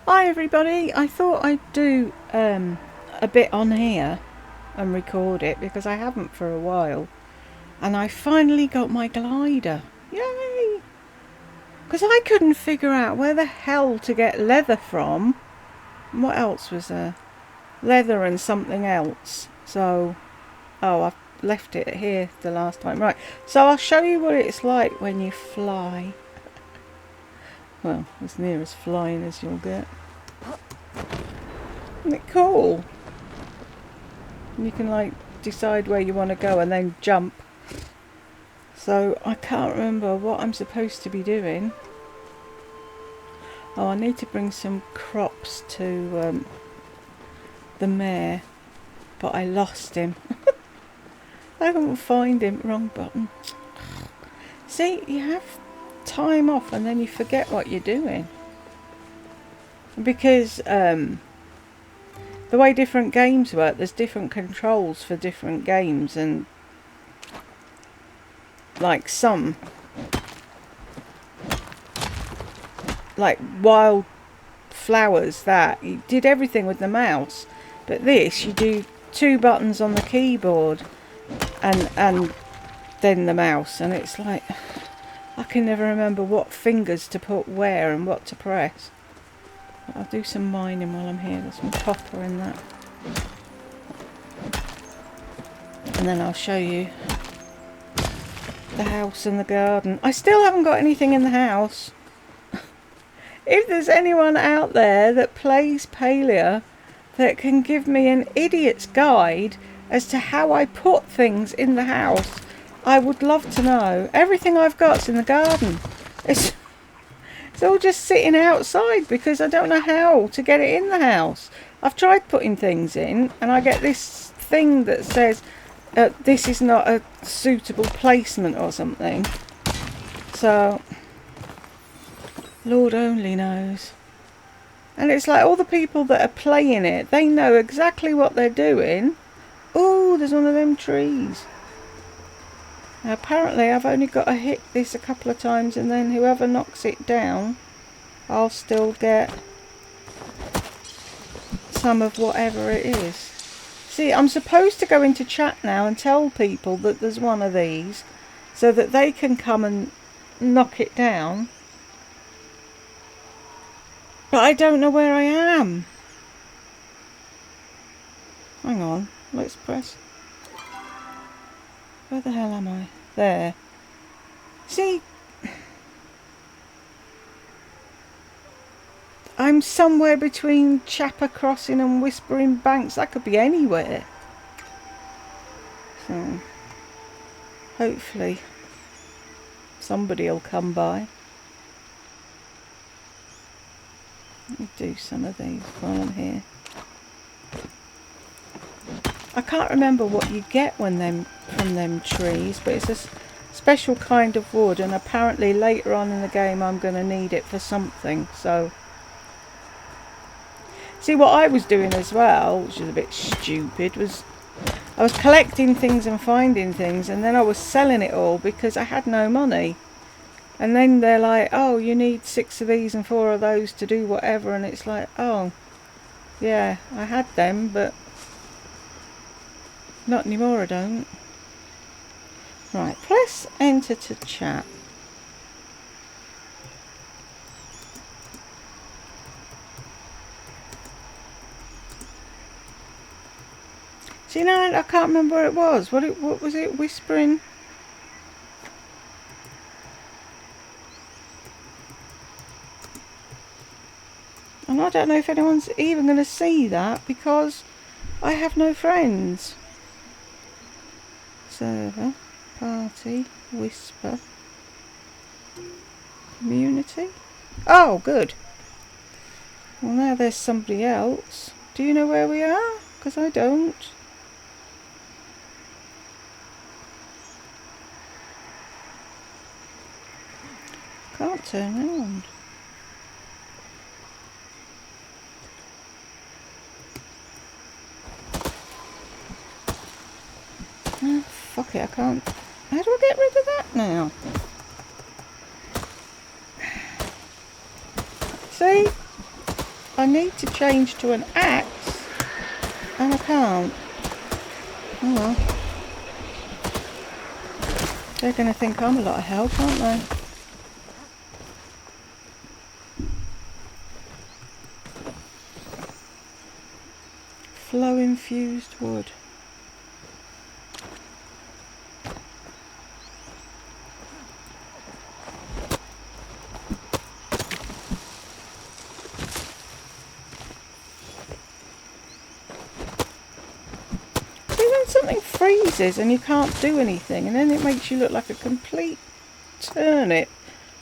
Hi everybody, I thought I'd do a bit on here and record it because I haven't for a while, and I finally got my glider. Yay! Because I couldn't figure out where the hell to get leather from. What else was there? Leather and something else. So, I've left it here the last time. Right, so I'll show you what it's like when you fly. Well, as near as flying as you'll get. Isn't it cool? You can like decide where you want to go and then jump. So I can't remember what I'm supposed to be doing. Oh, I need to bring some crops to the mayor, but I lost him. I couldn't find him. Wrong button. See, you have time off and then you forget what you're doing. Because the way different games work, there's different controls for different games, and like some, like wild flowers, that you did everything with the mouse, but this you do 2 buttons on the keyboard and then the mouse, and it's like I can never remember what fingers to put where and what to press. I'll do some mining while I'm here. There's some copper in that. And then I'll show you the house and the garden. I still haven't got anything in the house. If there's anyone out there that plays Palia that can give me an idiot's guide as to how I put things in the house, I would love to know. Everything I've got's in the garden. It's all just sitting outside because I don't know how to get it in the house. I've tried putting things in and I get this thing that says this is not a suitable placement or something. So, Lord only knows. And it's like all the people that are playing it, they know exactly what they're doing. Oh, there's one of them trees. Now, apparently I've only got to hit this a couple of times, and then whoever knocks it down, I'll still get some of whatever it is. See, I'm supposed to go into chat now and tell people that there's one of these so that they can come and knock it down. But I don't know where I am. Hang on, let's press. Where the hell am I? There. See, I'm somewhere between Chapper Crossing and Whispering Banks. That could be anywhere. So, hopefully, somebody will come by. Let me do some of these while I'm here. I can't remember what you get when from them trees, but it's a special kind of wood, and apparently later on in the game I'm going to need it for something. So, see, what I was doing as well, which is a bit stupid, was I was collecting things and finding things, and then I was selling it all because I had no money. And then they're like, oh, you need 6 of these and 4 of those to do whatever, and it's like, oh, yeah, I had them, but not anymore, I don't. Right, press enter to chat. See, now I can't remember what it was. What was it? Whispering? And I don't know if anyone's even going to see that because I have no friends. Server, party, whisper, community. Oh, good. Well, now there's somebody else. Do you know where we are? Because I don't. Can't turn around. Oh, fuck it, I can't. How do I get rid of that now? See? I need to change to an axe, and I can't. Oh well. They're going to think I'm a lot of help, aren't they? Flow infused wood. Something freezes and you can't do anything, and then it makes you look like a complete turnip,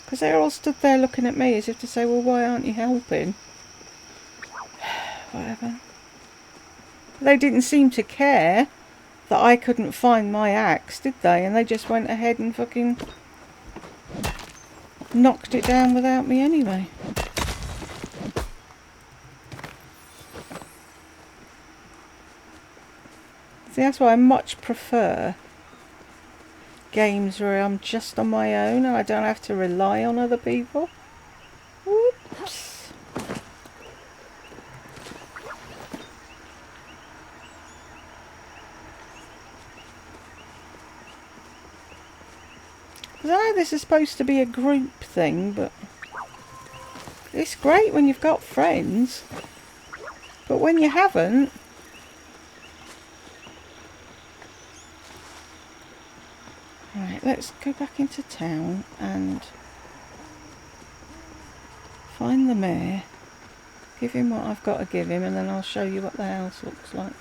because they're all stood there looking at me as if to say, well, why aren't you helping? Whatever. They didn't seem to care that I couldn't find my axe, did they? And they just went ahead and fucking knocked it down without me anyway. See, that's why I much prefer games where I'm just on my own and I don't have to rely on other people. Whoops. I know this is supposed to be a group thing, but it's great when you've got friends. But when you haven't, right, let's go back into town and find the mayor, give him what I've got to give him, and then I'll show you what the house looks like.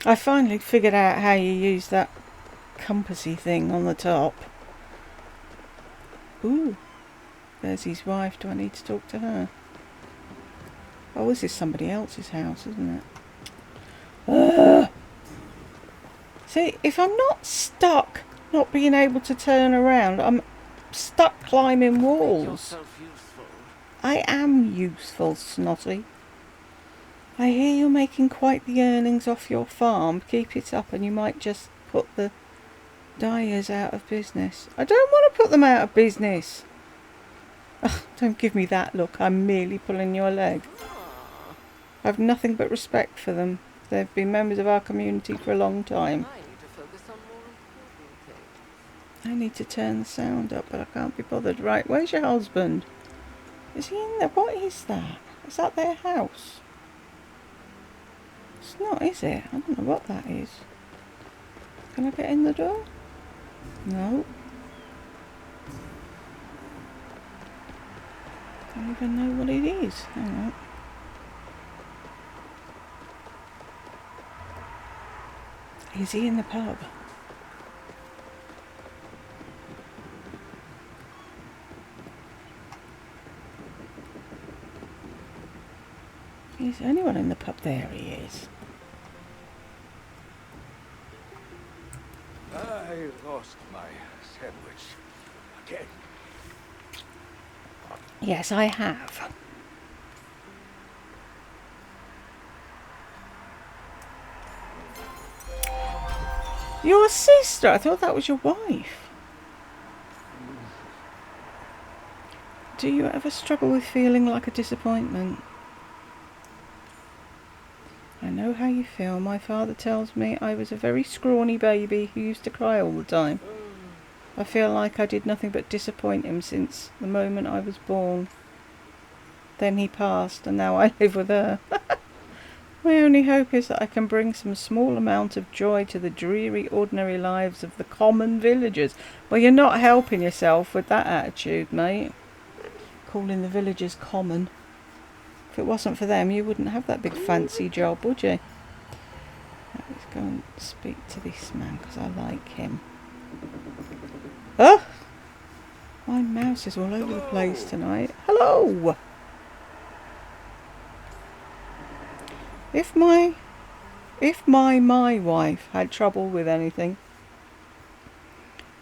I finally figured out how you use that compassy thing on the top. Ooh, there's his wife. Do I need to talk to her? Oh, this is somebody else's house, isn't it? See, if I'm not stuck, not being able to turn around, I'm stuck climbing walls. I am useful, Snotty. I hear you're making quite the earnings off your farm. Keep it up and you might just put the dyers out of business. I don't want to put them out of business. Oh, don't give me that look. I'm merely pulling your leg. I've nothing but respect for them. They've been members of our community for a long time. I need to turn the sound up, but I can't be bothered. Right, where's your husband? Is he in there? What is that? Is that their house? It's not, is it? I don't know what that is. Can I get in the door? No. Don't even know what it is. Hang on. Is he in the pub? Is anyone in the pub? There he is. I lost my sandwich again. Yes, I have. Your sister? I thought that was your wife. Do you ever struggle with feeling like a disappointment? I know how you feel. My father tells me I was a very scrawny baby who used to cry all the time. I feel like I did nothing but disappoint him since the moment I was born. Then he passed and now I live with her. My only hope is that I can bring some small amount of joy to the dreary, ordinary lives of the common villagers. Well, you're not helping yourself with that attitude, mate. Calling the villagers common. If it wasn't for them, you wouldn't have that big fancy job, would you? Let's go and speak to this man, because I like him. Oh! My mouse is all over the place tonight. Hello! If my wife had trouble with anything,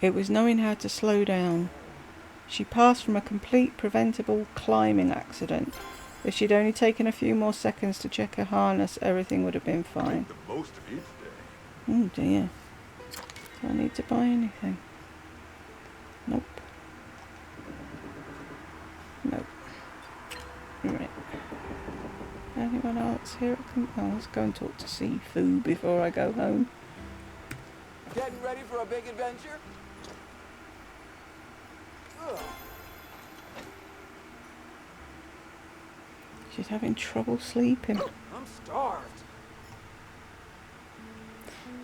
It was knowing how to slow down. She passed from a complete preventable climbing accident. If she'd only taken a few more seconds to check her harness, everything would have been fine. Make the most of each day. Oh dear. Do I need to buy anything? Nope. Nope. Right. Anyone else here? Oh, let's go and talk to Seafood before I go home. Getting ready for a big adventure? Ugh. She's having trouble sleeping. I'm starved.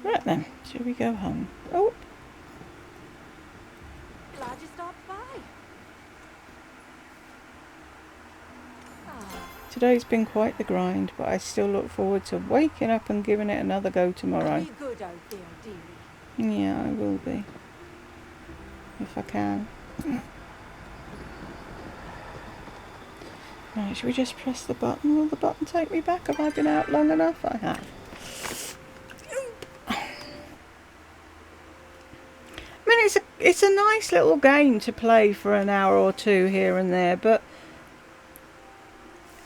Right then, shall we go home? Oh, Glad you stopped by. today's been quite the grind, but I still look forward to waking up and giving it another go tomorrow. Be good out there, dearie. Yeah, I will be. If I can. Right, should we just press the button? Will the button take me back? Have I been out long enough? I have. I mean, it's a nice little game to play for an hour or two here and there, but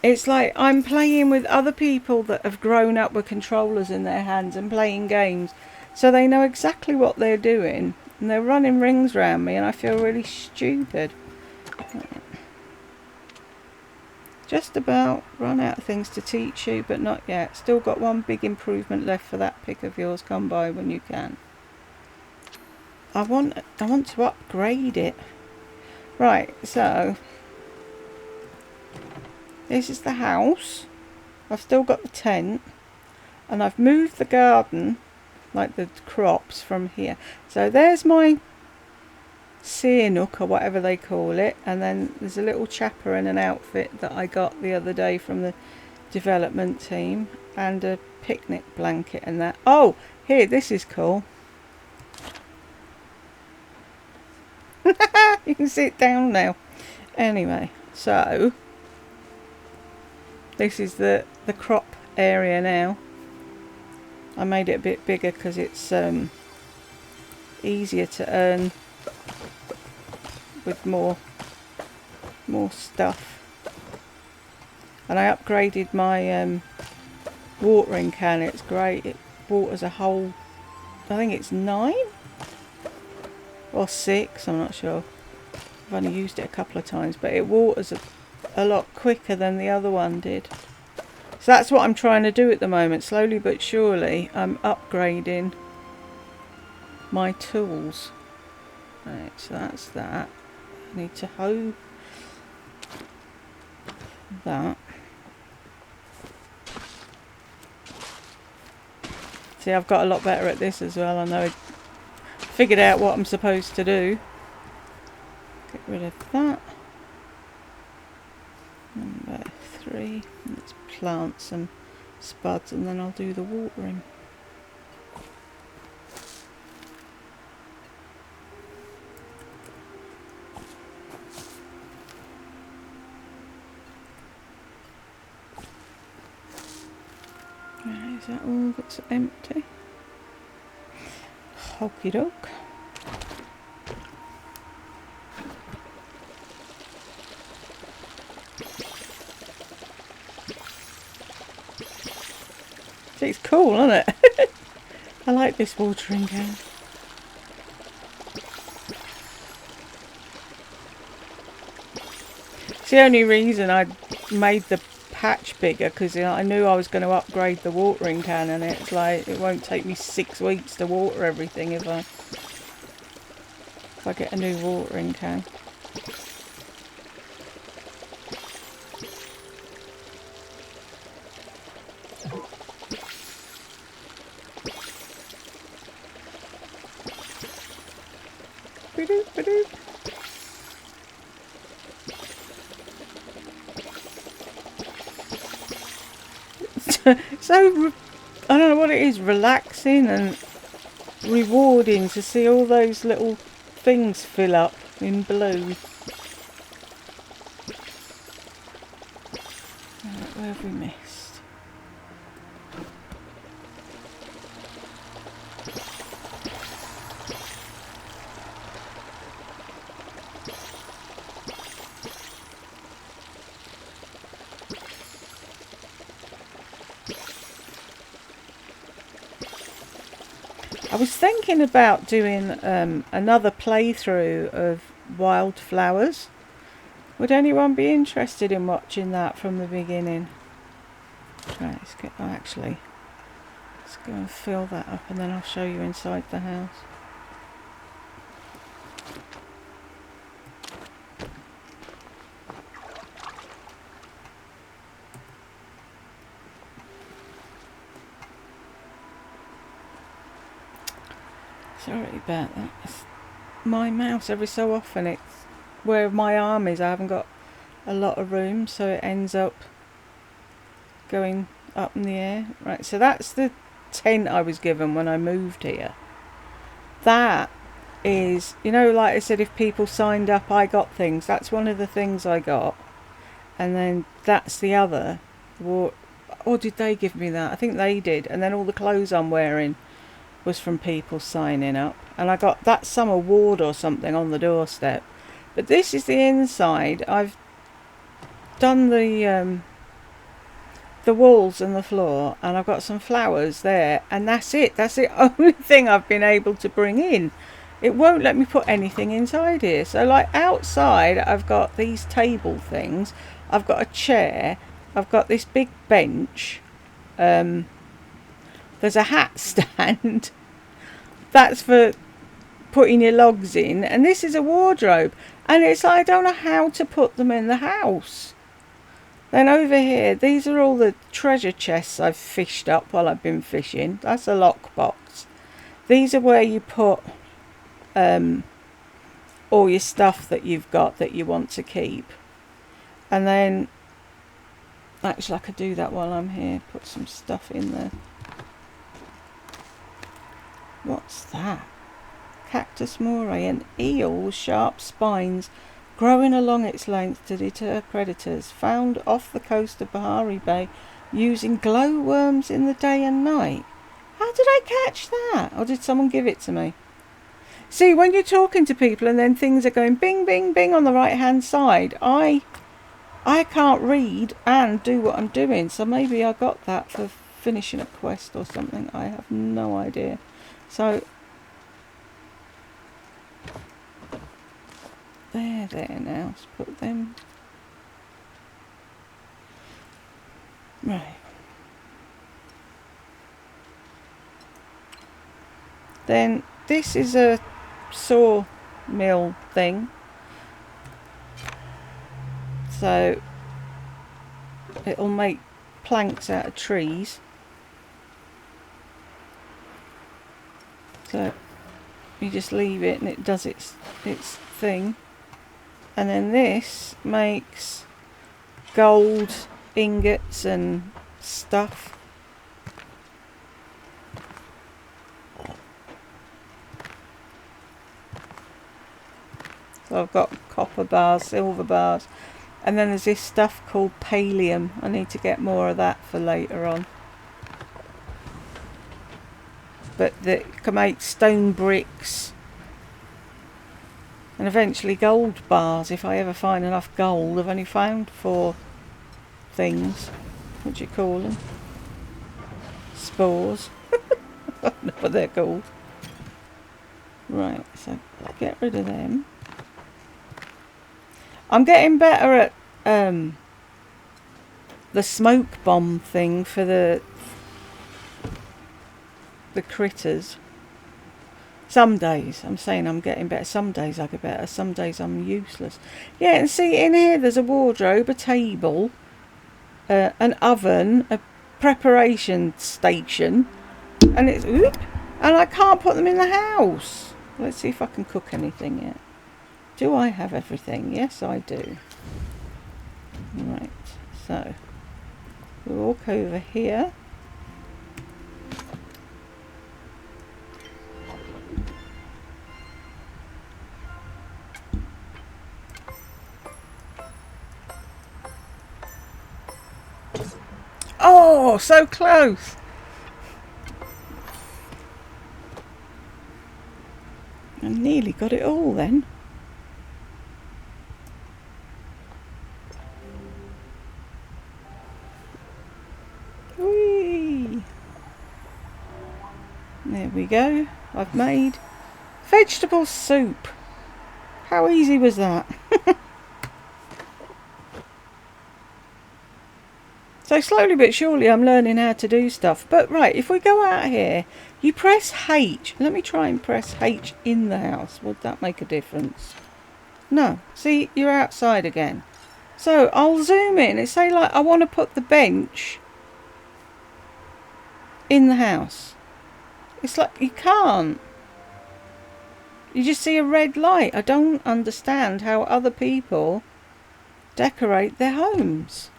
it's like I'm playing with other people that have grown up with controllers in their hands and playing games, so they know exactly what they're doing, and they're running rings around me, and I feel really stupid. Just about run out of things to teach you, but not yet. Still got one big improvement left for that pick of yours. Come by when you can. I want to upgrade it. Right, so this is the house. I've still got the tent, and I've moved the garden, like the crops, from here. So there's my seer nook or whatever they call it, and then there's a little chapper in an outfit that I got the other day from the development team, and a picnic blanket and that. Oh, here, this is cool. You can sit down now. Anyway, so this is the crop area now. I made it a bit bigger because it's easier to earn with more stuff. And I upgraded my watering can. It's great. It waters a whole, I think it's 9 or 6, I'm not sure. I've only used it a couple of times, but it waters a lot quicker than the other one did. So that's what I'm trying to do at the moment. Slowly but surely I'm upgrading my tools. Right, so that's that. I need to hoe that. See, I've got a lot better at this as well. I know I figured out what I'm supposed to do. Get rid of that. Number 3. Let's plant some spuds and then I'll do the watering. Right, is that all that's empty? Okie doke. It's cool, isn't it? I like this watering can. It's the only reason I made the patch bigger, because I knew I was going to upgrade the watering can, and it's like it won't take me 6 weeks to water everything if I get a new watering can. So, I don't know what it is, relaxing and rewarding to see all those little things fill up in blue. Right, where have we missed? I was thinking about doing another playthrough of Wildflowers. Would anyone be interested in watching that from the beginning? Right, let's go and fill that up and then I'll show you inside the house. Sorry about that. It's my mouse every so often. It's where my arm is. I haven't got a lot of room, so it ends up going up in the air. Right, so that's the tent I was given when I moved here. That is, you know, like I said, if people signed up, I got things. That's one of the things I got. And then that's the other. Or did they give me that? I think they did. And then all the clothes I'm wearing was from people signing up, and I got that some award or something on the doorstep. But this is the inside. I've done the walls and the floor, and I've got some flowers there, and that's it. That's the only thing I've been able to bring in. It won't let me put anything inside here. So like outside I've got these table things, I've got a chair, I've got this big bench, there's a hat stand. That's for putting your logs in. And this is a wardrobe. And it's like, I don't know how to put them in the house. Then over here, these are all the treasure chests I've fished up while I've been fishing. That's a lockbox. These are where you put all your stuff that you've got that you want to keep. And then, actually I could do that while I'm here. Put some stuff in there. What's that? Cactus moray, an eel with sharp spines growing along its length to deter predators, found off the coast of Bahari Bay using glowworms in the day and night. How did I catch that? Or did someone give it to me? See, when you're talking to people and then things are going bing, bing, bing on the right hand side, I can't read and do what I'm doing. So maybe I got that for finishing a quest or something. I have no idea. So they're there now. Let's put them right. Then this is a sawmill thing. So it'll make planks out of trees. So you just leave it and it does its thing. And then this makes gold ingots and stuff. So I've got copper bars, silver bars, and then there's this stuff called Palium. I need to get more of that for later on. But that can make stone bricks and eventually gold bars if I ever find enough gold. I've only found 4 things. What do you call them? Spores. I don't know what they're called. Right, so get rid of them. I'm getting better at the smoke bomb thing for the critters. Some days I'm saying I'm getting better. Some days I get better. Some days I'm useless. Yeah, and see in here there's a wardrobe, a table, an oven, a preparation station, and it's and I can't put them in the house. Let's see if I can cook anything yet. Do I have everything? Yes, I do. Right, so we'll walk over here. Oh, so close. I nearly got it all then. Whee! There we go. I've made vegetable soup. How easy was that? So slowly but surely I'm learning how to do stuff. But right, if we go out here, you press H. Let me try and press H in the house. Would that make a difference? No. See, you're outside again. So I'll zoom in and say like I want to put the bench in the house. It's like you can't. You just see a red light. I don't understand how other people decorate their homes.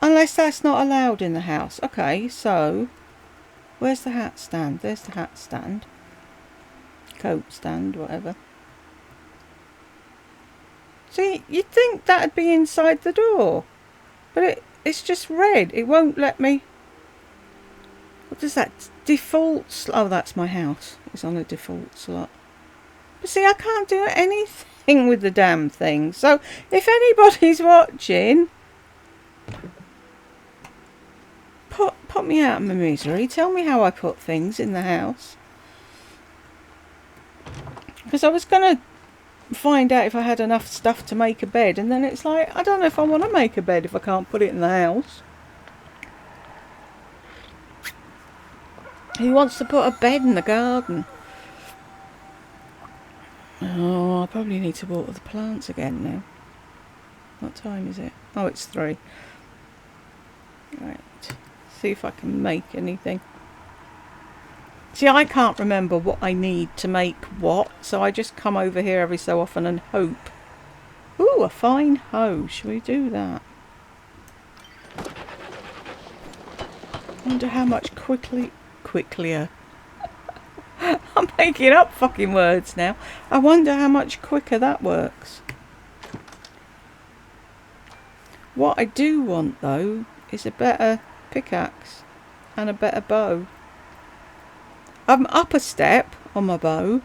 Unless that's not allowed in the house. Okay, so where's the hat stand? There's the hat stand. Coat stand, whatever. See, you'd think that'd be inside the door. But it's just red. It won't let me. What does that default? Oh, that's my house. It's on a default slot. But see, I can't do anything with the damn thing. So if anybody's watching, put me out of my misery. Tell me how I put things in the house. Because I was going to find out if I had enough stuff to make a bed. And then it's like, I don't know if I want to make a bed if I can't put it in the house. Who wants to put a bed in the garden? Oh, I probably need to water the plants again now. What time is it? Oh, it's 3. Right. See if I can make anything. See, I can't remember what I need to make what, so I just come over here every so often and hope. Ooh, a fine hoe. Shall we do that? Wonder how much quicklier. I'm making up fucking words now. I wonder how much quicker that works. What I do want though is a better pickaxe and a better bow. I'm up a step on my bow,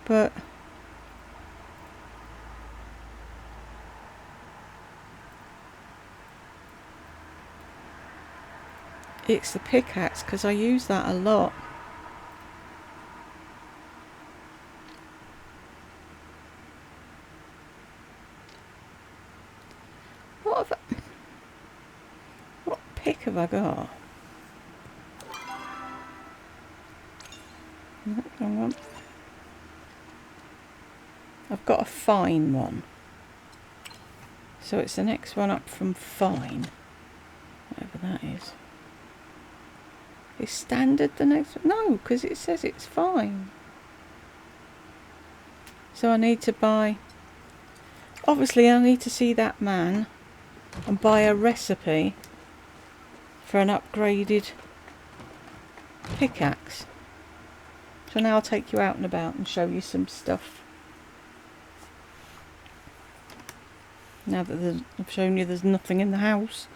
but it's the pickaxe because I use that a lot. What pick have I got? No, hang on. I've got a fine one. So it's the next one up from fine. Whatever that is. Is standard the next one? No, because it says it's fine. So I need to buy... Obviously I need to see that man and buy a recipe for an upgraded pickaxe. So now I'll take you out and about and show you some stuff. Now that I've shown you there's nothing in the house.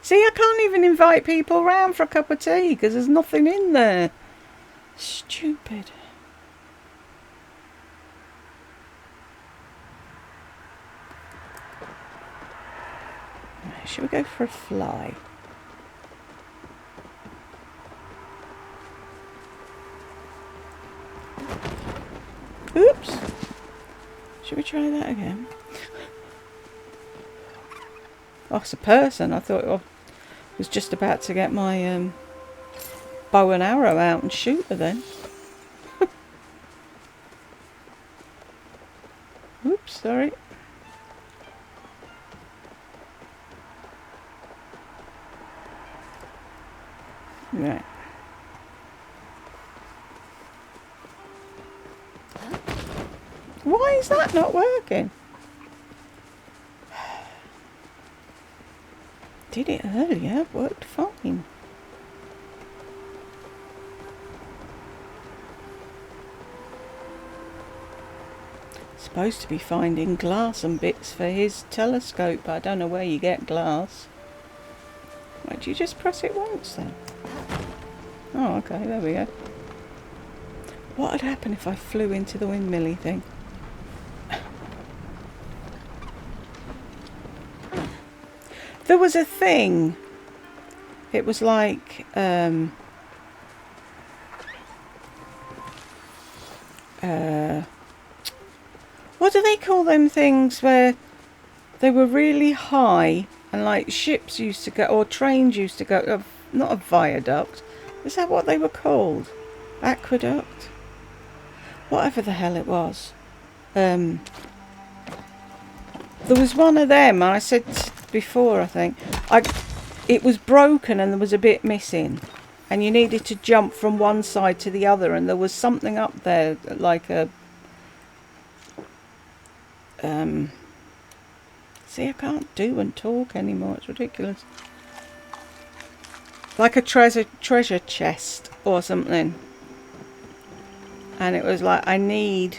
See, I can't even invite people round for a cup of tea because there's nothing in there. Stupid. Right, shall we go for a fly? Oops. Should we try that again? Oh, it's a person. I thought I was just about to get my bow and arrow out and shoot her then. Oops, sorry. Right. Why is that not working? Did it earlier, worked fine. Supposed to be finding glass and bits for his telescope, but I don't know where you get glass. Why don't you just press it once then? Oh, okay, there we go. What would happen if I flew into the windmilly thing? There was a thing. It was like what do they call them things where they were really high and like ships used to go, or trains used to go, not a viaduct. Is that what they were called? Aqueduct? Whatever the hell it was. There was one of them, and I said before, I think, it was broken and there was a bit missing. And you needed to jump from one side to the other, and there was something up there, like a... see, I can't do and talk anymore, it's ridiculous. Like a treasure chest or something. And it was like, I need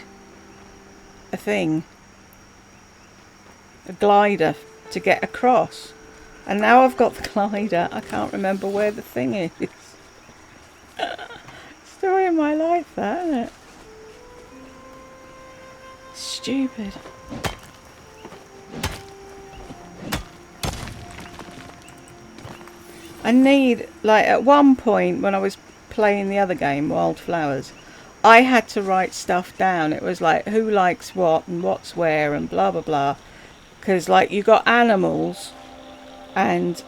a thing. A glider to get across. And now I've got the glider, I can't remember where the thing is. Story of my life, that, isn't it? Stupid. I need, like, at one point when I was playing the other game, Wildflowers, I had to write stuff down. It was like, who likes what and what's where and blah blah blah. Because, like, you got animals and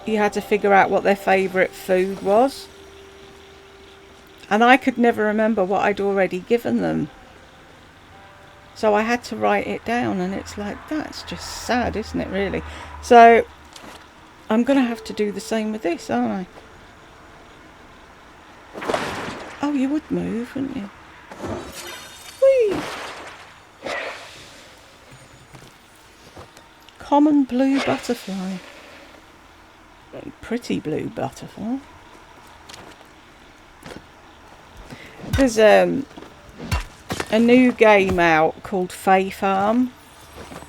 you had to figure out what their favourite food was. And I could never remember what I'd already given them. So I had to write it down, and it's like, that's just sad, isn't it, really? So I'm going to have to do the same with this, aren't I? Oh, you would move, wouldn't you? Whee! Common blue butterfly. Very pretty blue butterfly. There's a new game out called Fae Farm,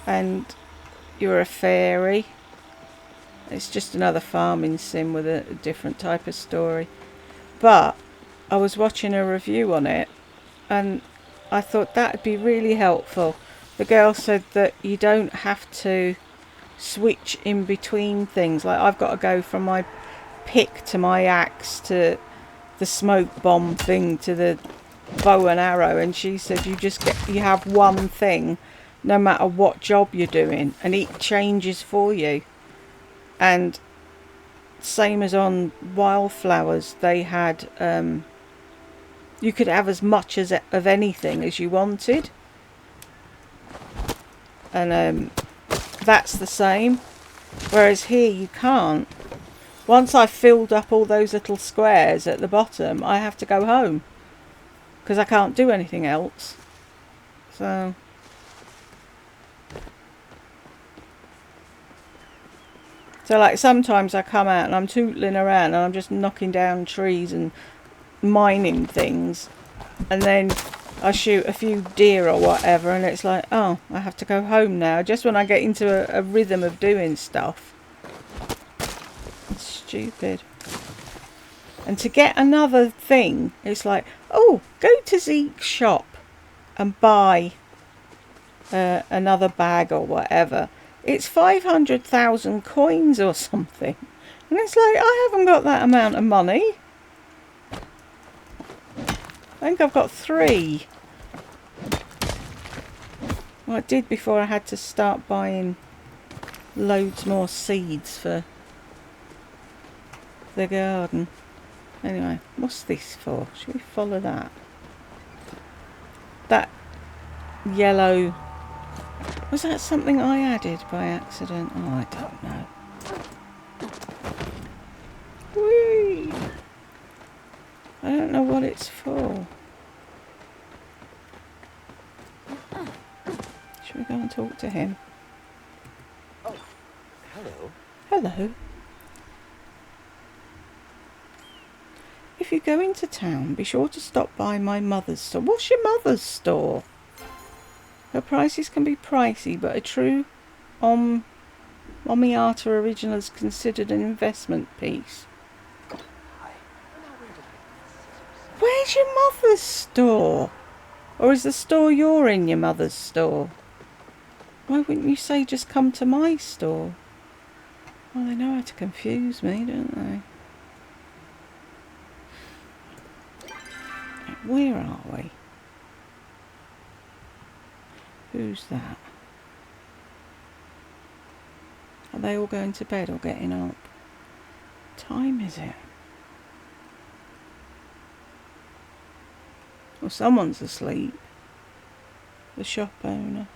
and you're a fairy. It's just another farming sim with a different type of story. But I was watching a review on it, and I thought that'd be really helpful. The girl said that you don't have to switch in between things. Like, I've got to go from my pick to my axe to the smoke bomb thing to the bow and arrow, and she said you have one thing no matter what job you're doing, and it changes for you. And same as on Wildflowers, they had you could have as much of anything as you wanted, and that's the same, whereas here you can't. Once I've filled up all those little squares at the bottom, I have to go home because I can't do anything else. So like, sometimes I come out and I'm tootling around and I'm just knocking down trees and mining things, and then I shoot a few deer or whatever, and it's like, oh, I have to go home now, just when I get into a rhythm of doing stuff. It's stupid. And to get another thing, it's like, oh, go to Zeke's shop and buy another bag or whatever. It's 500,000 coins or something. And it's like, I haven't got that amount of money. I think I've got 3. Well, I did before I had to start buying loads more seeds for the garden. Anyway, what's this for? Should we follow that? That yellow... Was that something I added by accident? Oh, I don't know. Whee! I don't know what it's for. Should we go and talk to him? Oh, hello. Hello. If you go into town, be sure to stop by my mother's store. What's your mother's store? Her prices can be pricey, but a true Momiata original is considered an investment piece. Where's your mother's store? Or is the store you're in your mother's store? Why wouldn't you say just come to my store? Well, they know how to confuse me, don't they? Where are we? Who's that? Are they all going to bed or getting up? What time is it? Well, someone's asleep. The shop owner.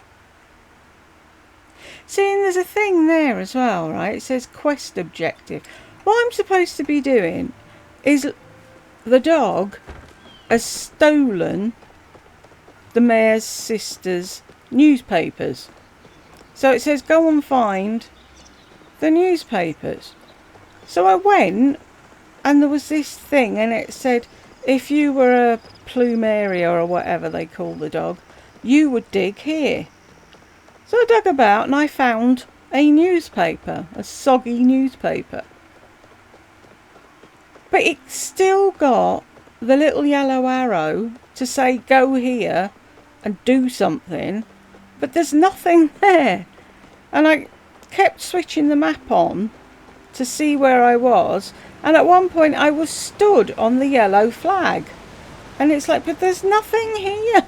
See, and there's a thing there as well, right? It says quest objective. What I'm supposed to be doing is the dog has stolen the mayor's sister's newspapers. So it says go and find the newspapers. So I went and there was this thing and it said if you were a plumeria or whatever they call the dog, you would dig here. So I dug about and I found a newspaper, a soggy newspaper. But it's still got the little yellow arrow to say go here and do something, but there's nothing there. And I kept switching the map on to see where I was, and at one point I was stood on the yellow flag. And it's like, but there's nothing here.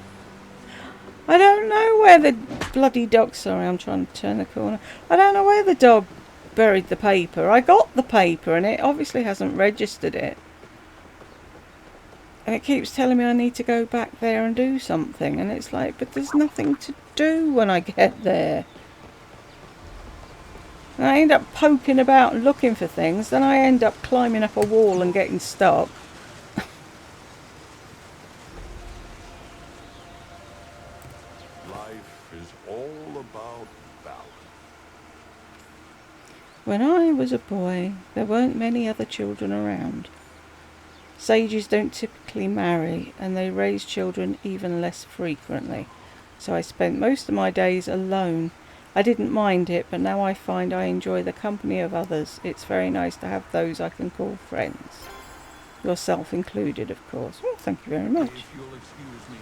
I don't know where the bloody dog... Sorry, I'm trying to turn the corner. I don't know where the dog buried the paper. I got the paper and it obviously hasn't registered it. And it keeps telling me I need to go back there and do something. And it's like, but there's nothing to do when I get there. And I end up poking about and looking for things. Then I end up climbing up a wall and getting stuck. When I was a boy, there weren't many other children around. Sages don't typically marry, and they raise children even less frequently. So I spent most of my days alone. I didn't mind it, but now I find I enjoy the company of others. It's very nice to have those I can call friends. Yourself included, of course. Well, thank you very much. If you'll excuse me,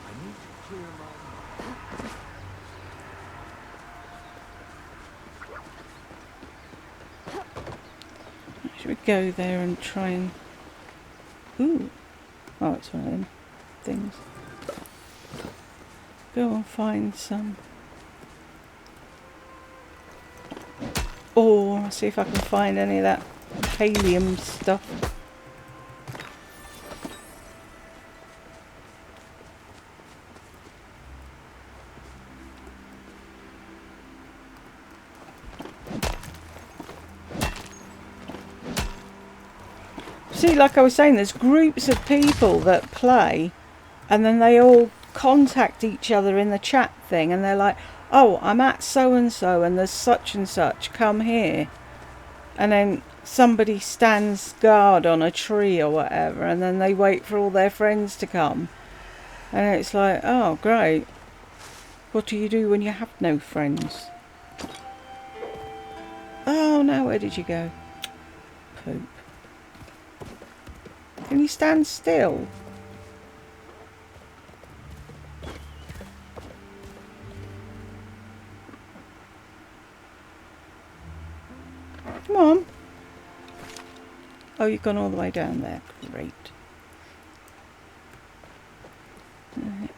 I need to clear my... Should we go there and try and... Ooh. Oh, it's one of them things. Go and find some... Or see if I can find any of that pallium stuff. See, like I was saying, there's groups of people that play and then they all contact each other in the chat thing and they're like, oh, I'm at so and there's such and such, come here. And then somebody stands guard on a tree or whatever and then they wait for all their friends to come. And it's like, oh, great. What do you do when you have no friends? Oh, no, where did you go? Poop. Can you stand still? Come on. Oh, you've gone all the way down there. Great. Right.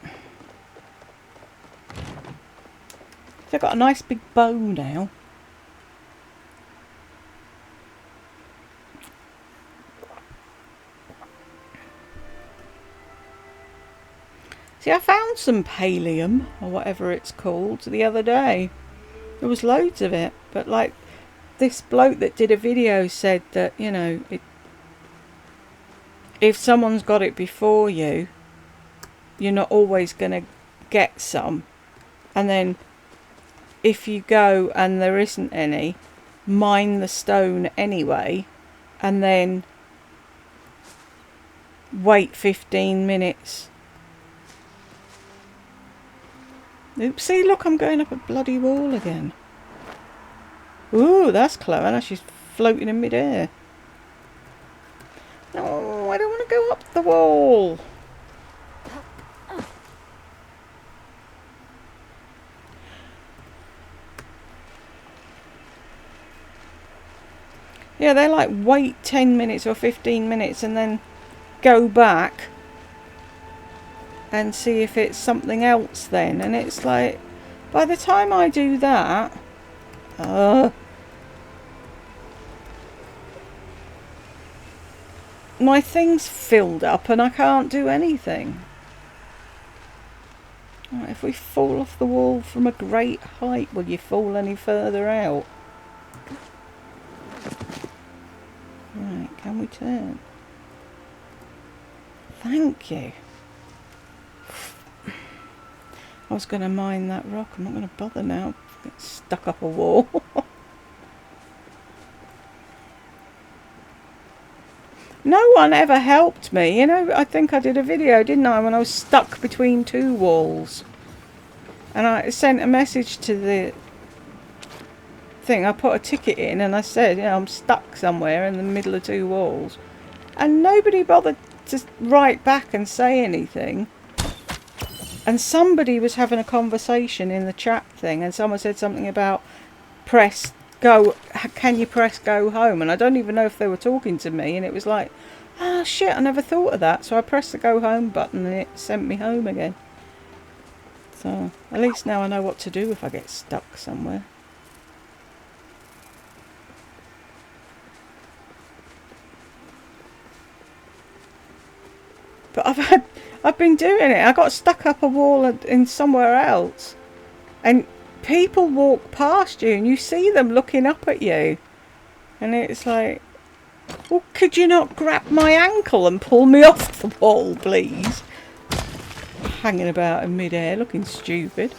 So I've got a nice big bow now. See, I found some pallium, or whatever it's called, the other day. There was loads of it, but like this bloke that did a video said that, you know, if someone's got it before you, you're not always going to get some. And then if you go and there isn't any, mine the stone anyway, and then wait 15 minutes. Oops, see, look, I'm going up a bloody wall again. Ooh, that's clever. Now she's floating in midair. No, I don't want to go up the wall. Yeah, they're like, wait 10 minutes or 15 minutes and then go back. and see if it's something else then. And it's like, by the time I do that, my thing's filled up and I can't do anything. Right, if we fall off the wall from a great height, will you fall any further out? Right, can we turn? Thank you. I was going to mine that rock. I'm not going to bother now. Get stuck up a wall. No one ever helped me. You know, I think I did a video, didn't I, when I was stuck between two walls. And I sent a message to the thing. I put a ticket in and I said, you know, I'm stuck somewhere in the middle of two walls. And nobody bothered to write back and say anything. And somebody was having a conversation in the chat thing, and someone said something about press go, can you press go home? And I don't even know if they were talking to me, and it was like, ah, shit, I never thought of that. So I pressed the go home button and it sent me home again. So at least now I know what to do if I get stuck somewhere. But I've been doing it. I got stuck up a wall in somewhere else, and people walk past you and you see them looking up at you, and it's like, well, could you not grab my ankle and pull me off the wall, please? Hanging about in mid-air looking stupid.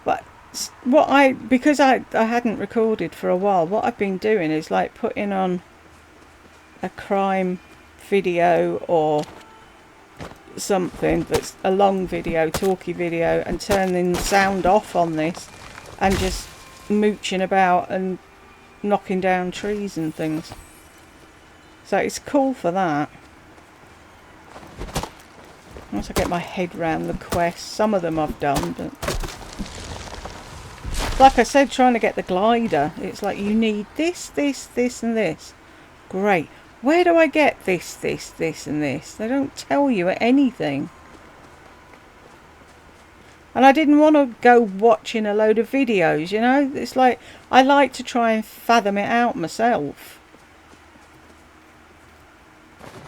But because I hadn't recorded for a while, what I've been doing is like putting on a crime video or something that's a long video, talky video, and turning sound off on this and just mooching about and knocking down trees and things. So it's cool for that. Once I get my head round the quests, some of them I've done, but like I said, trying to get the glider, it's like you need this, this, this and this. Great. Where do I get this, this, this and this? They don't tell you anything. And I didn't want to go watching a load of videos, you know. It's like, I like to try and fathom it out myself.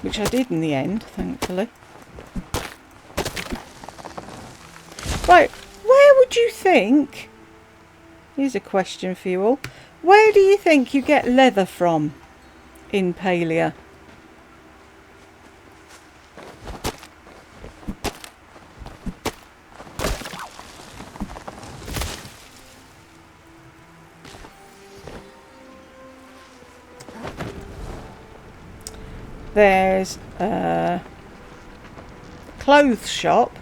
Which I did in the end, thankfully. Right, where would you think... Here's a question for you all. Where do you think you get leather from in Palia? There's a clothes shop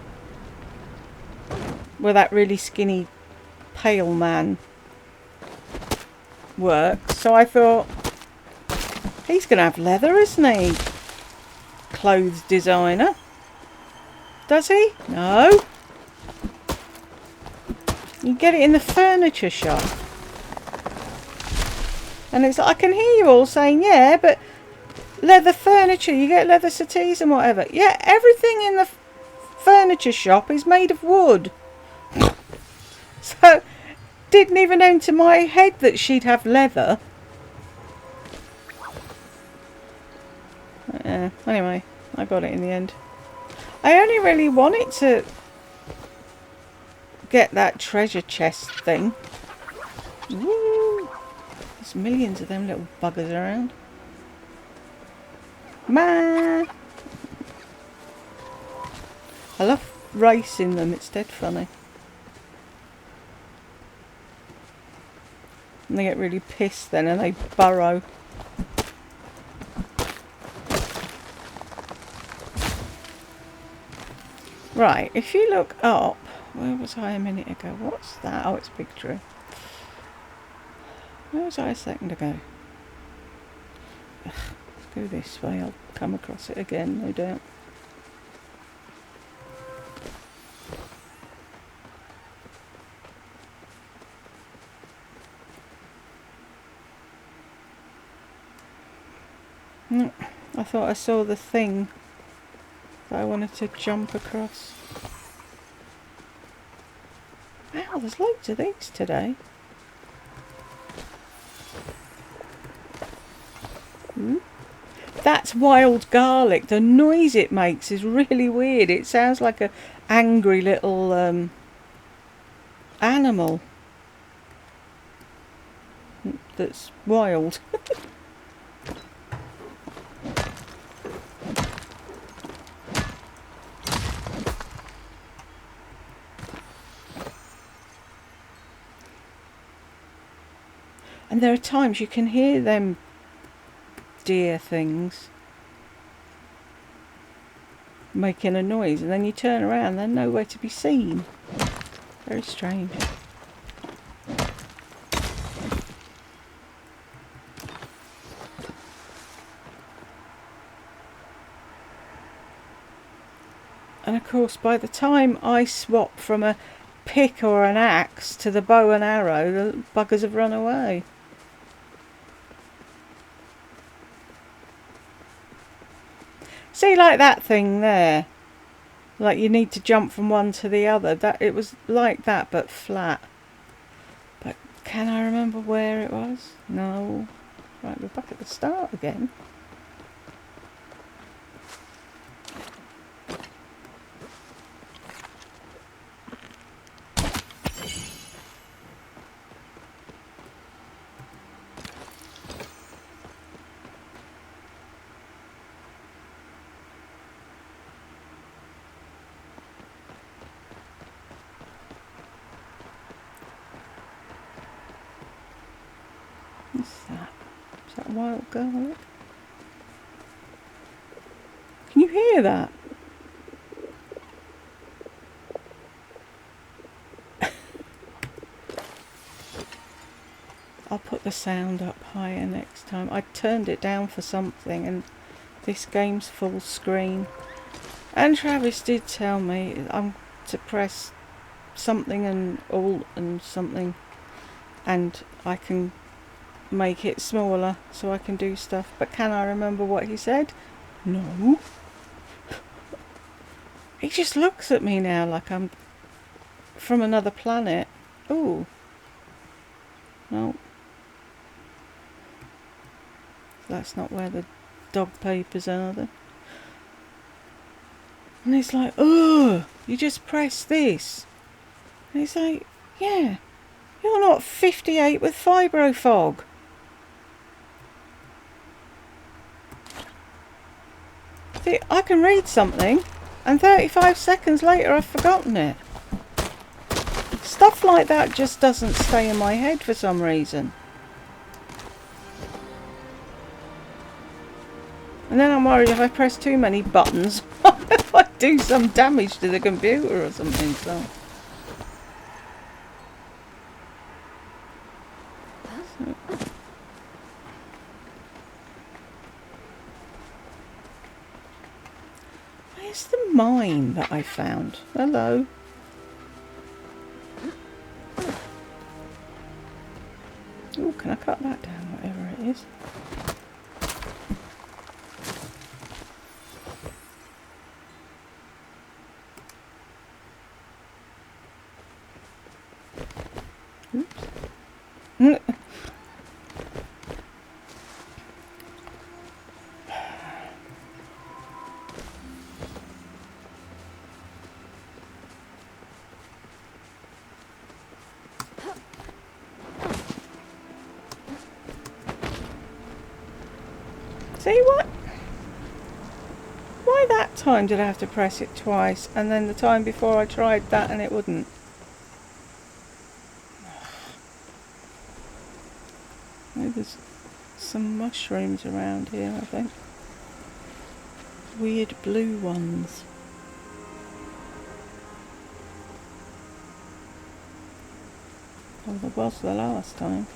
where that really skinny pale man works. So I thought, he's going to have leather, isn't he? Clothes designer. Does he? No. You get it in the furniture shop. And it's like, I can hear you all saying, yeah, but leather furniture, you get leather settees and whatever. Yeah, everything in the furniture shop is made of wood. So, didn't even enter my head that she'd have leather. Anyway, I got it in the end. I only really wanted to get that treasure chest thing. Woo! There's millions of them little buggers around. Man! I love racing them, it's dead funny. And they get really pissed then and they burrow. Right, if you look up, where was I a minute ago? What's that? Oh, it's a big tree. Where was I a second ago? Ugh, let's go this way, I'll come across it again, no doubt. thought I saw the thing that I wanted to jump across. Wow, there's loads of these today. That's wild garlic. The noise it makes is really weird. It sounds like a angry little animal that's wild. And there are times you can hear them deer things making a noise, and then you turn around, they're nowhere to be seen. Very strange. And of course, by the time I swap from a pick or an axe to the bow and arrow, the buggers have run away. See, like that thing there, like you need to jump from one to the other. That it was like that, but flat. But can I remember where it was? No. Right, we're back at the start again. What's that? Is that wild garlic? Can you hear that? I'll put the sound up higher next time. I turned it down for something and this game's full screen. And Travis did tell me I'm to press something and alt and something, and I can make it smaller so I can do stuff. But can I remember what he said? No. He just looks at me now like I'm from another planet. Ooh. No. That's not where the dog papers are then. And he's like, oh, you just press this. And he's like, yeah, you're not 58 with fibrofog. See, I can read something and 35 seconds later I've forgotten it. Stuff like that just doesn't stay in my head for some reason. And then I'm worried if I press too many buttons, if I do some damage to the computer or something. So. Where's the mine that I found? Hello. Oh, can I cut that down, whatever it is? Oops. See what? Why that time did I have to press it twice, and then the time before I tried that and it wouldn't? Maybe there's some mushrooms around here, I think. Weird blue ones. Oh, there was the last time.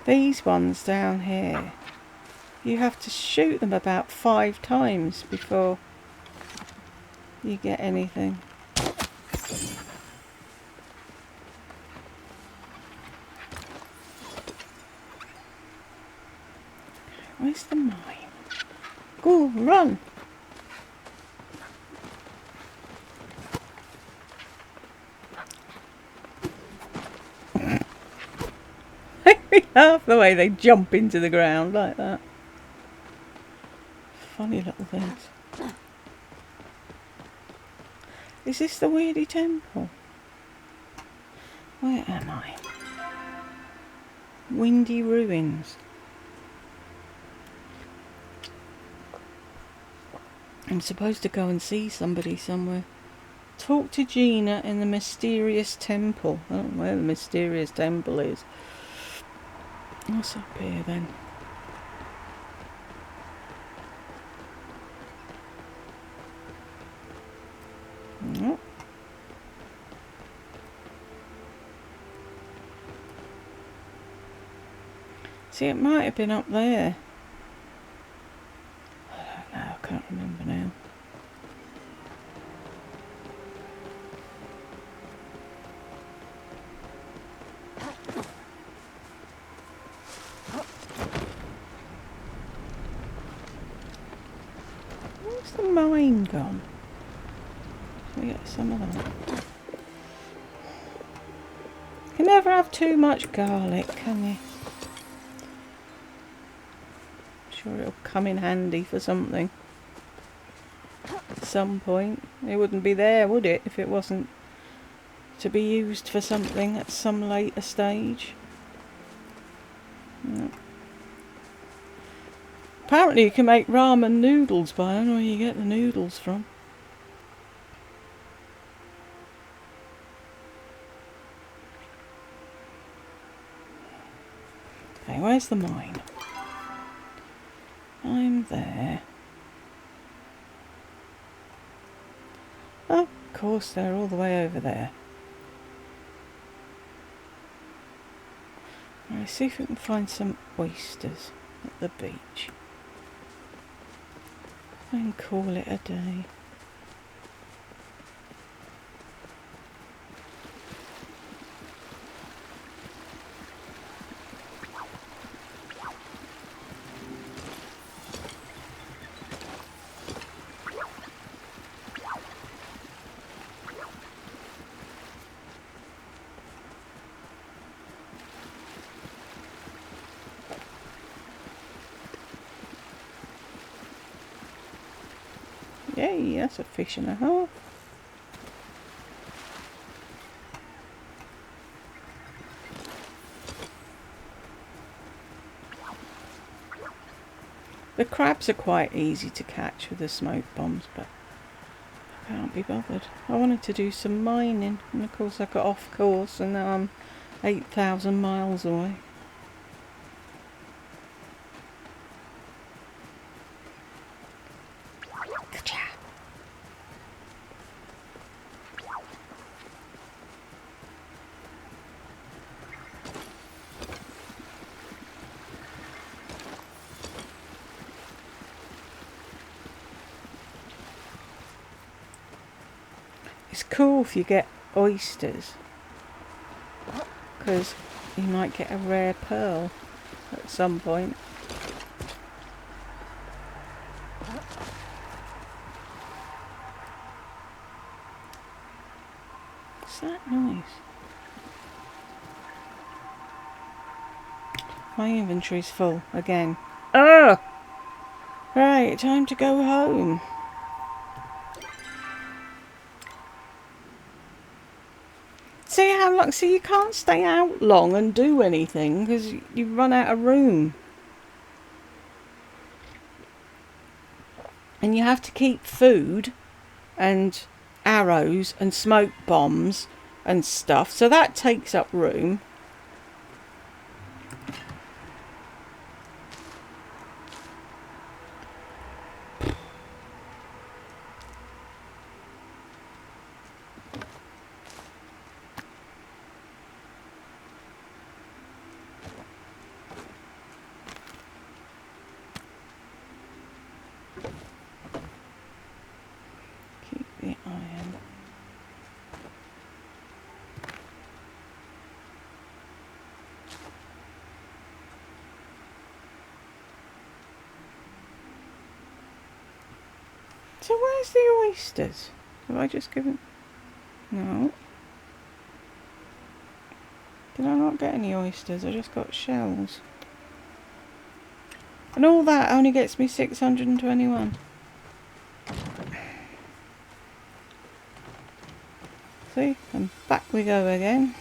These ones down here, you have to shoot them about 5 times before you get anything. Where's the mine? Go, run! Make me laugh the way they jump into the ground like that. Funny little things. Is this the Weirdy Temple? Where am I? Windy Ruins. I'm supposed to go and see somebody somewhere. Talk to Gina in the mysterious temple. I don't know where the mysterious temple is. What's up here then? Oh. See, it might have been up there. I don't know, I can't remember now. Where's the mine gone? We get some of that. You can never have too much garlic, can you? Sure it'll come in handy for something at some point. It wouldn't be there, would it, if it wasn't to be used for something at some later stage. No. Apparently you can make ramen noodles, but I don't know where you get the noodles from. Okay, where's the mine? I'm there. Oh, of course, they're all the way over there. Right, see if we can find some oysters at the beach. And call it a day. Yay, that's a fish and a half. The crabs are quite easy to catch with the smoke bombs, but I can't be bothered. I wanted to do some mining, and of course I got off course, and now I'm 8,000 miles away. It's cool if you get oysters, because you might get a rare pearl at some point. What's that noise? My inventory's full again. Ugh! Right, time to go home. See how long? See, you can't stay out long and do anything because you run out of room, and you have to keep food and arrows and smoke bombs and stuff. So that takes up room. Keep the iron. So where's the oysters? Have I just given... No. Did I not get any oysters? I just got shells. And all that only gets me 621. See? And back we go again.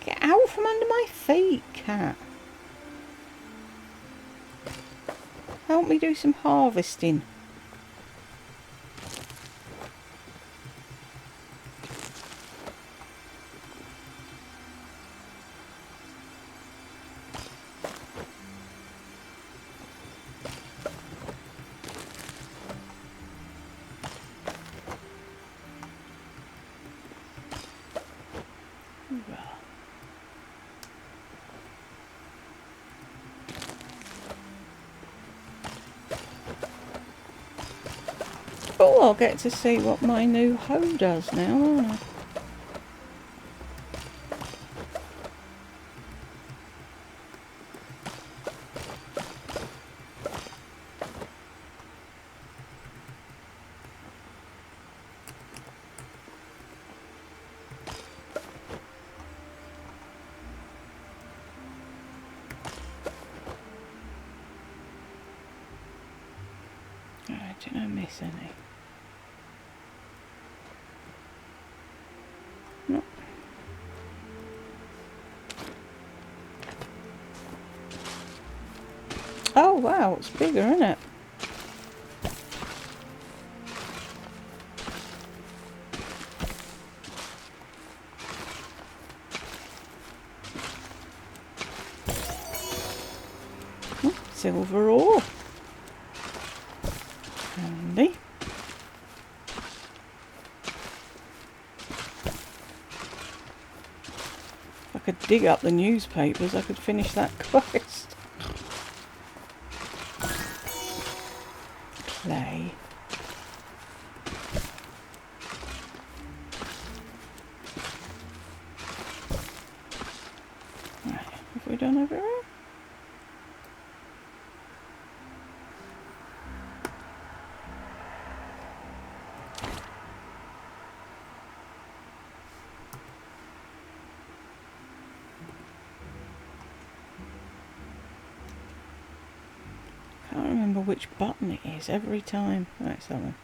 Get out from under my feet, cat. Help me do some harvesting. Oh, I'll get to see what my new hoe does now, won't I? Did I miss any? No. Oh wow, it's bigger, isn't it? Silver ore. Handy. If I could dig up the newspapers, I could finish that quest. Clay. Right, have we done everywhere? Can't remember which button it is every time. Right, that one.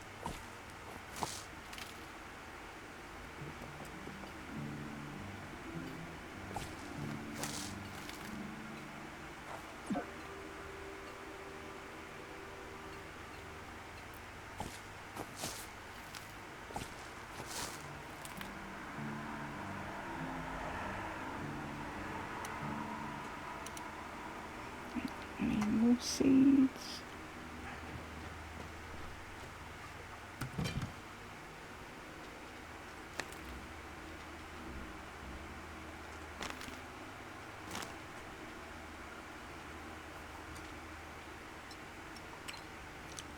Any more seeds?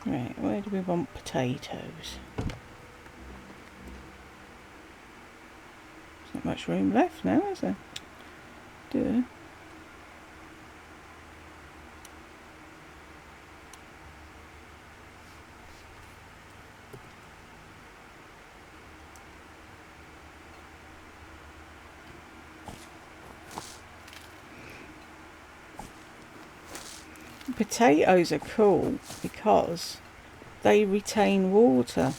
Right, where do we want potatoes? There's not much room left now, is there? Duh. Potatoes are cool because they retain water,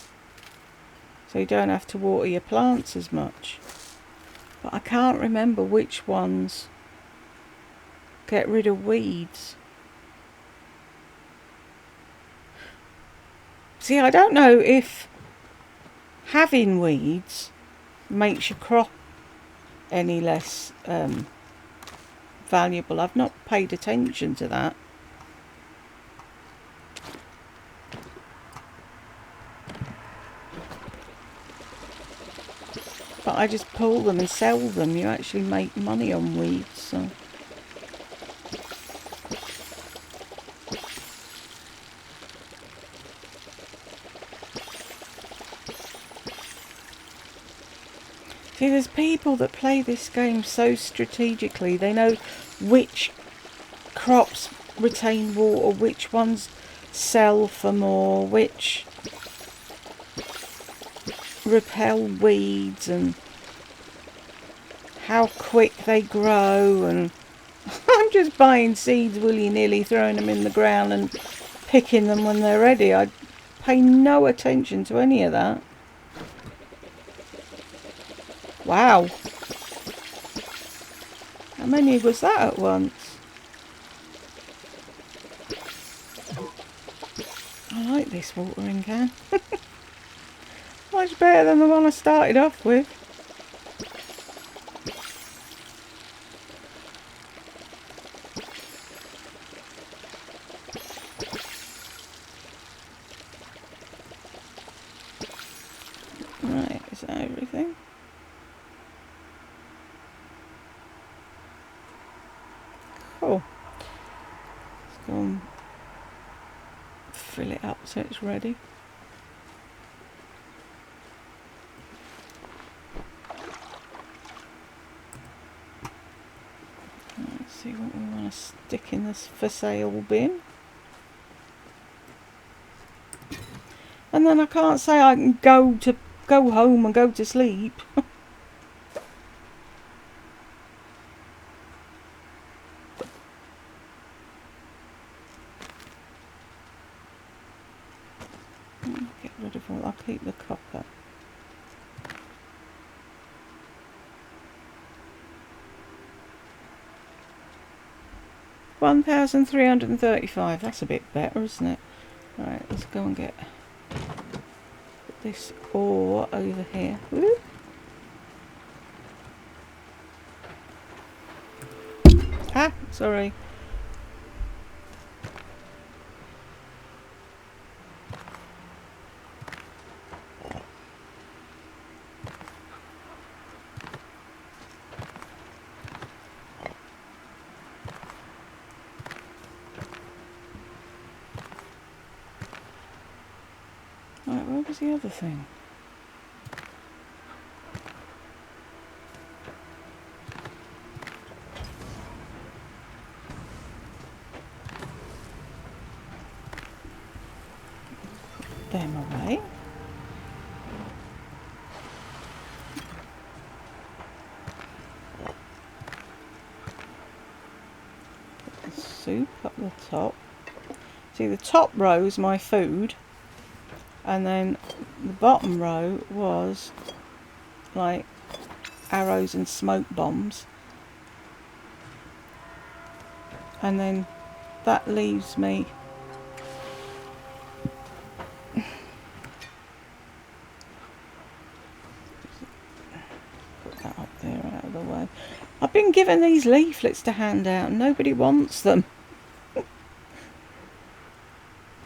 so you don't have to water your plants as much. But I can't remember which ones get rid of weeds. See, I don't know if having weeds makes your crop any less valuable. I've not paid attention to that. But I just pull them and sell them. You actually make money on weeds, so. See, there's people that play this game so strategically. They know which crops retain water, which ones sell for more, which repel weeds, and how quick they grow. And I'm just buying seeds willy-nilly, throwing them in the ground and picking them when they're ready. I pay no attention to any of that. Wow. How many was that at once? I like this watering can. Much better than the one I started off with. Right, is that everything? Cool. Let's go and fill it up so it's ready. Let's see what we want to stick in this for sale bin. And then I can't say I can go home and go to sleep. Get rid of all. I'll keep the copper. $1,335. That's a bit better, isn't it? Right, let's go and get this ore over here. Woo. Ah, sorry. Right, where was the other thing? Put them away. Put the soup up the top. See, the top row is my food. And then the bottom row was like arrows and smoke bombs. And then that leaves me put that up there out of the way. I've been given these leaflets to hand out and nobody wants them.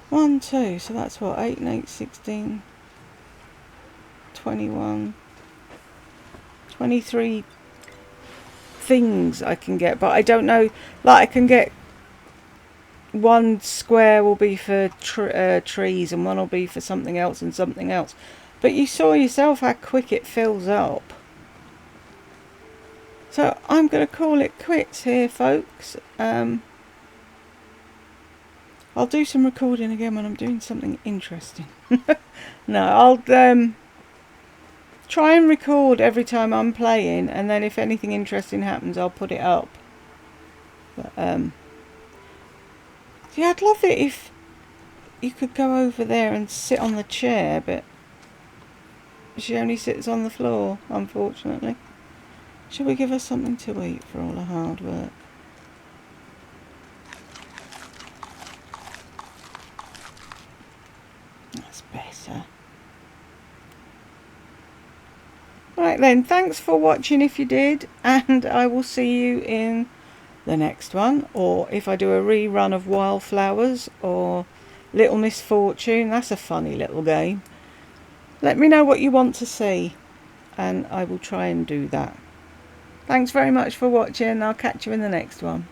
1, 2, so that's what, 8 and 8, 16, 21, 23 things I can get, but I don't know, like I can get one square will be for trees and one will be for something else and something else. But you saw yourself how quick it fills up. So I'm going to call it quits here, folks. I'll do some recording again when I'm doing something interesting. No, I'll try and record every time I'm playing, and then if anything interesting happens, I'll put it up. But yeah, I'd love it if you could go over there and sit on the chair, but she only sits on the floor, unfortunately. Shall we give her something to eat for all her hard work? That's better. Right then, thanks for watching if you did, and I will see you in the next one, or if I do a rerun of Wildflowers or Little Misfortune. That's a funny little game. Let me know what you want to see and I will try and do that. Thanks very much for watching. I'll catch you in the next one.